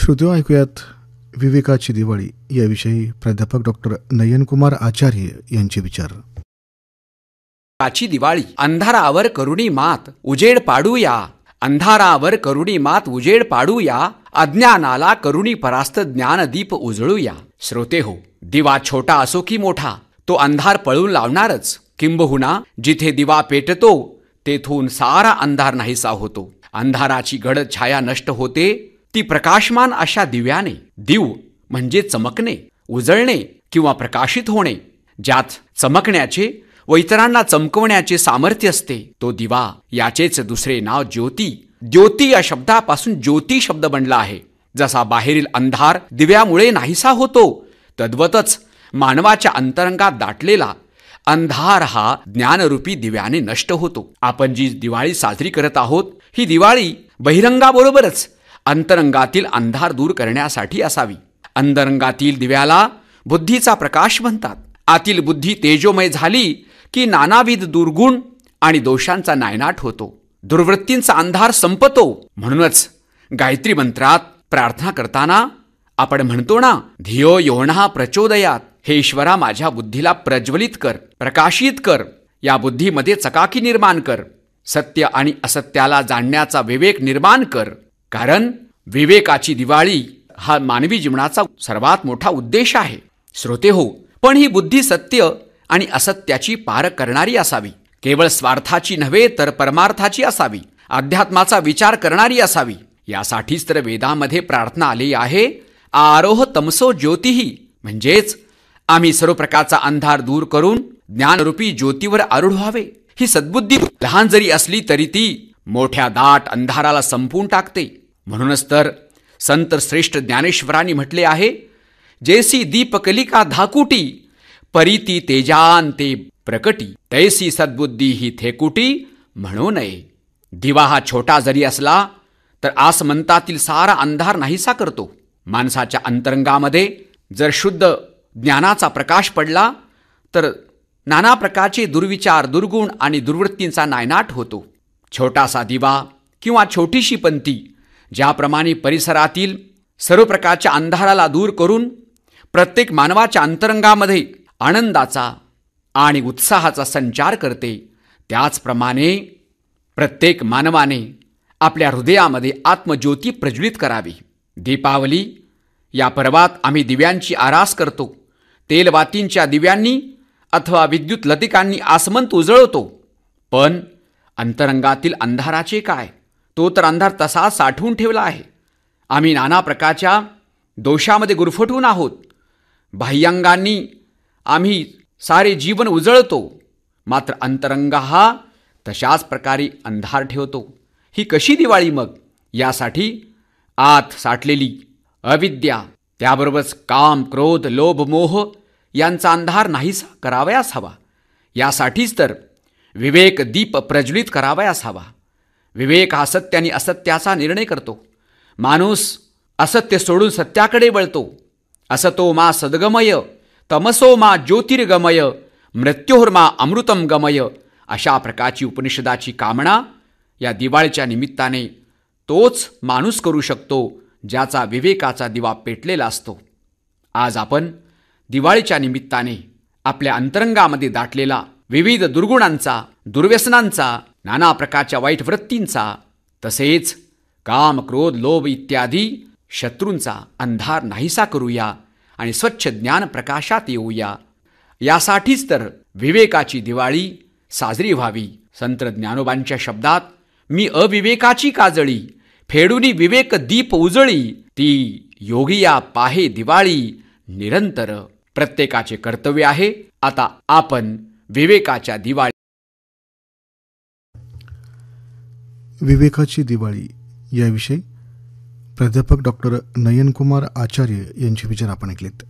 श्रोत्यो, ऐकूयात विवेकाची दिवाळी याविषयी प्राध्यापक डॉक्टर नयनकुमार आचार्य यांचे विचार. विवेकाची दिवाळी. अंधारावर करुणी मात उजेड पाडूया, अंधारावर करुणी मात उजेड पाडूया, अज्ञानाला करुणी परास्त ज्ञानदीप उजळूया. श्रोते हो, दिवा छोटा असो की मोठा, तो अंधार पळून लावणारच. किंबहुना जिथे दिवा पेटतो तेथून सारा अंधार नाहीसा होतो. अंधाराची गडद छाया नष्ट होते ती प्रकाशमान अशा दिव्याने. दिव म्हणजे चमकणे, उजळणे किंवा प्रकाशित होणे. ज्यात चमकण्याचे व इतरांना चमकवण्याचे सामर्थ्य असते तो दिवा. याचेच दुसरे नाव ज्योती. ज्योती या शब्दापासून ज्योती शब्द बनला आहे. जसा बाहेरील अंधार दिव्यामुळे नाहीसा होतो, तद्वतच मानवाच्या अंतरंगात दाटलेला अंधार हा ज्ञानरूपी दिव्याने नष्ट होतो. आपण जी दिवाळी साजरी करत आहोत ही दिवाळी बहिरंगाबरोबरच अंतरंगातील अंधार दूर करण्यासाठी असावी. अंतरंगातील दिव्याला बुद्धीचा प्रकाश म्हणतात. आतील बुद्धी तेजोमय झाली की नानाविध दुर्गुण आणि दोषांचा नायनाट होतो, दुर्वृत्तींचा अंधार संपतो. म्हणूनच गायत्री मंत्रात प्रार्थना करताना आपण म्हणतो ना, धियो योनः प्रचोदयात. हे ईश्वरा, माझ्या बुद्धीला प्रज्वलित कर, प्रकाशित कर, या बुद्धीमध्ये चकाकी निर्माण कर, सत्य आणि असत्याला जाणण्याचा विवेक निर्माण कर. कारण विवेकाची दिवाळी हा मानवी जीवनाचा सर्वात मोठा उद्देश आहे. श्रोते हो, पण ही बुद्धी सत्य आणि असत्याची पार करणारी असावी. केवळ स्वार्थाची नव्हे तर परमार्थाची असावी, अध्यात्माचा विचार करणारी असावी. यासाठीच तर वेदामध्ये प्रार्थना आली आहे, आरोह तमसो ज्योतिही. म्हणजेच आम्ही सर्व प्रकारचा अंधार दूर करून ज्ञानरूपी ज्योतीवर आरूढ व्हावे. ही सद्बुद्धी लहान जरी असली तरी ती मोठ्या दाट अंधाराला संपवून टाकते. म्हणूनच तर संत श्रेष्ठ ज्ञानेश्वरांनी म्हटले आहे, जैसी दीपकलिका धाकुटी, परीती तेजांते प्रकटी, तैसी सद्बुद्धी ही थेकुटी म्हणू नये. दिवा हा छोटा जरी असला तर आसमंतातील सारा अंधार नाहीसा करतो. माणसाच्या अंतरंगामध्ये जर शुद्ध ज्ञानाचा प्रकाश पडला तर नाना प्रकारचे दुर्विचार, दुर्गुण आणि दुर्वृत्तींचा नायनाट होतो. छोटासा दिवा किंवा छोटीशी पंती ज्याप्रमाणे परिसरातील सर्व प्रकारच्या अंधाराला दूर करून प्रत्येक मानवाच्या अंतरंगामध्ये आनंदाचा आणि उत्साहाचा संचार करते, त्याचप्रमाणे प्रत्येक मानवाने आपल्या हृदयामध्ये आत्मज्योती प्रज्वलित करावी. दीपावली या पर्वात आम्ही दिव्यांची आरास करतो. तेलवातींच्या दिव्यांनी अथवा विद्युत लतिकांनी आसमंत उजळवतो. पण अंतरंगातील अंधाराचे काय? तो तर अंधार तसाच साठवून ठेवला आहे. आम्ही नाना प्रकारच्या दोषामध्ये गुरफटून आहोत. बाह्यांगांनी आम्ही सारे जीवन उजळतो, मात्र अंतरंगा हा तशाच प्रकारे अंधार ठेवतो. ही कशी दिवाळी मग? यासाठी आत साठलेली अविद्या, त्याबरोबरच काम, क्रोध, लोभ, मोह यांचा अंधार नाहीसा करावयास हवा. यासाठीच तर विवेक दीप प्रज्वलित करावयास हवा. विवेक हा सत्य आणि असत्याचा निर्णय करतो. माणूस असत्य सोडून सत्याकडे वळतो. असतो मा सद्गमय, तमसो मा ज्योतिर्गमय, मृत्योर्मा अमृतम गमय. अशा प्रकारची उपनिषदाची कामना या दिवाळीच्या निमित्ताने तोच माणूस करू शकतो ज्याचा विवेकाचा दिवा पेटलेला असतो. आज आपण दिवाळीच्या निमित्ताने आपल्या अंतरंगामध्ये दाटलेला विविध दुर्गुणांचा, दुर्व्यसनांचा, नाना प्रकारच्या वाईट वृत्तींचा, तसेच काम, क्रोध, लोभ इत्यादी शत्रूंचा अंधार नाहीसा करूया आणि स्वच्छ ज्ञान प्रकाशात येऊया. यासाठीच तर विवेकाची दिवाळी साजरी व्हावी. संत ज्ञानोबांच्या शब्दात, मी अविवेकाची काजळी, फेडूनी विवेक दीप उजळी, ती योगिया पाहे दिवाळी निरंतर. प्रत्येकाचे कर्तव्य आहे आता आपण विवेकाच्या दिवाळी. विवेकाची दिवाळी याविषयी प्राध्यापक डॉक्टर नयनकुमार आचार्य यांचे विचार आपण ऐकलेत.